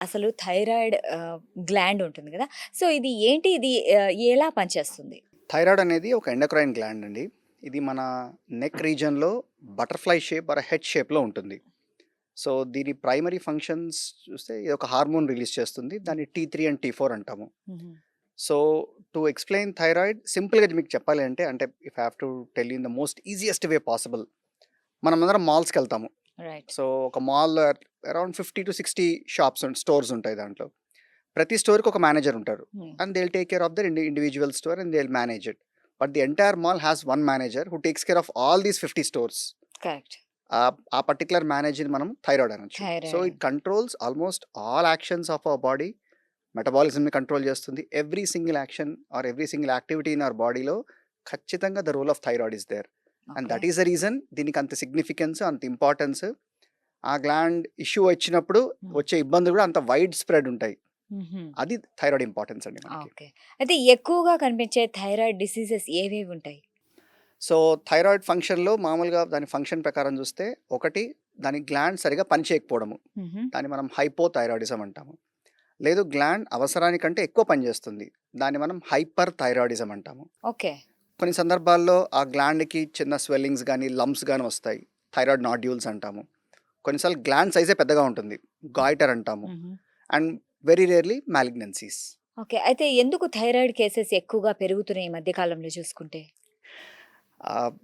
అసలు thyroid gland ఉంటుంది గదా! సో, ఇది ఏంటి? ఇది ఎలా పనిచేస్తుంది? థైరాయిడ్ అనేది ఒక ఎండోక్రైన్ గ్లాండ్ అండి. ఇది మన నెక్ రీజియన్‌లో బటర్‌ఫ్లై షేప్ ఆర్ హెడ్ షేప్‌లో ఉంటుంది. సో, దీని ప్రైమరీ ఫంక్షన్స్ చూస్తే ఇది ఒక హార్మోన్ రిలీజ్ చేస్తుంది. దాన్ని T3 అండ్ T4 అంటాము. హుహు. సో, టు ఎక్స్‌ప్లెయిన్ థైరాయిడ్ సింపుల్‌గా మీకు చెప్పాలి అంటే if I have to tell in the most easiest way possible. మనమందరం మాల్స్‌కెళ్తాము. రైట్. సో, ఒక మాల్‌లో అరౌండ్ 50-60 షాప్స్ అండ్ స్టోర్స్ ఉంటాయి దాంట్లో. ప్రతి స్టోర్‌కి ఒక మేనేజర్ ఉంటారు. Hmm. And they will take care of their individual store and they will manage it. But the entire mall has one manager who takes care of all these 50 stores. Correct. ఆ particular మేనేజర్‌ని మనం thyroid అనొచ్చు. So, thyroid. It controls almost all actions of our body. మెటబాలిజంని control చేస్తుంది. Every single action or every single activity in our బాడీలో ఖచ్చితంగా the role of thyroid is there. And okay. That is the reason దీనికి అంత significance, అంత importance. ఆ gland issue వచ్చినప్పుడు హ్మ్. వచ్చే ఇబ్బందులు కూడా అంత వైడ్ స్ప్రెడ్ ఉంటాయి. హుహు. అది థైరాయిడ్ ఇంపార్టెన్స్ అండి మనకి. ఓకే. అయితే ఎక్కువగా కనిపించే థైరాయిడ్ డిసీజెస్ ఏవేవుంటాయి? సో, థైరాయిడ్ ఫంక్షన్‌లో మామూలుగా దాని ఫంక్షన్ ప్రకారం చూస్తే, ఒకటి దాని గ్లాండ్ సరిగ్గా పని చేయకపోవడము. హుహు. దాన్ని మనం హైపోథైరాయిడిజం అంటాము. లేదు గ్లాండ్ అవసరానికంటే ఎక్కువ పనిచేస్తుంది. దాన్ని మనం హైపర్ థైరాయిడిజం అంటాము. ఓకే. కొన్ని సందర్భాల్లో ఆ గ్లాండ్‌కి చిన్న స్వెల్లింగ్స్ గానీ, లంప్స్ గానీ వస్తాయి. థైరాయిడ్ నాడ్యూల్స్ అంటాము. కొన్నిసార్లు గ్లాండ్ సైజే పెద్దగా ఉంటుంది. గాయిటర్ అంటాము. హుహు. And very rarely malignancies. Okay. అయితే ఎందుకు థైరాయిడ్ కేసెస్ ఎక్కువగా పెరుగుతున్నాయి ఈ మధ్య కాలంలో చూసుకుంటే? ఆహ్,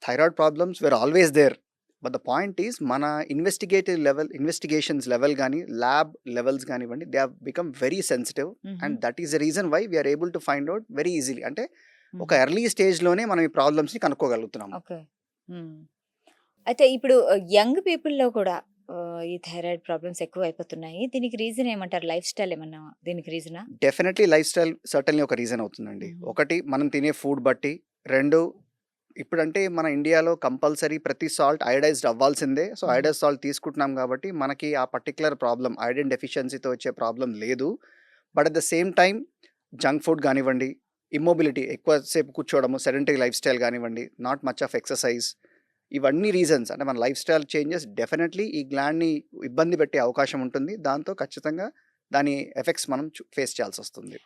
thyroid problems were always there. But the point is మన ఇన్వెస్టిగేషన్స్ లెవెల్ గానీ, ల్యాబ్ లెవెల్స్ గానివ్వండి, they have become very sensitive. హుహు. And that is the reason why we are able to find out very ఈజీలీ. అంటే ఒక హుహు. Early స్టేజ్‌లోనే మనం ఈ ప్రాబ్లమ్స్‌ని కనుక్కోగలుగుతున్నాము. ఓకే. హ్మ్. అయితే ఇప్పుడు యంగ్ పీపుల్‌లో కూడా ఈ థైరాయిడ్ ప్రాబ్లమ్స్ ఎక్కువైపోతున్నాయి. దీనికి రీజన్ ఏమంటారు? లైఫ్ స్టైల్ ఏమన్నా దీనికి రీజనా? డెఫినెట్‌లీ లైఫ్ స్టైల్ సర్టెన్‌లీ ఒక రీజన్ అవుతుందండి. హుహు. ఒకటి మనం తినే ఫుడ్ బట్టి. 2 ఇప్పుడంటే మన ఇండియాలో కంపల్సరీ ప్రతి సాల్ట్ అయోడైజ్డ్ అవ్వాల్సిందే. సో, హ్మ్. అయోడైజ్డ్ సాల్ట్ తీసుకుంటున్నాం కాబట్టి మనకి ఆ పర్టిక్యులర్ ప్రాబ్లమ్ ఐరన్ డెఫిషియన్సీతో వచ్చే ప్రాబ్లమ్ లేదు. But at the same time junk food గానివ్వండి, ఇమ్మొబిలిటీ ఎక్కువ సేపు కూర్చోవడము, సెడెంటరీ లైఫ్ స్టైల్ గానివ్వండి, నాట్ మచ్ ఆఫ్ ఎక్సర్సైజ్, ఇవన్నీ రీజన్స్ అంటే మన లైఫ్ స్టైల్ చేంజెస్ డెఫినెట్‌లీ ఈ గ్లాండ్‌ని ఇబ్బంది పెట్టే అవకాశం ఉంటుంది. దాంతో ఖచ్చితంగా దాని ఎఫెక్ట్స్ మనం ఫేస్ చేయాల్సొస్తుంది.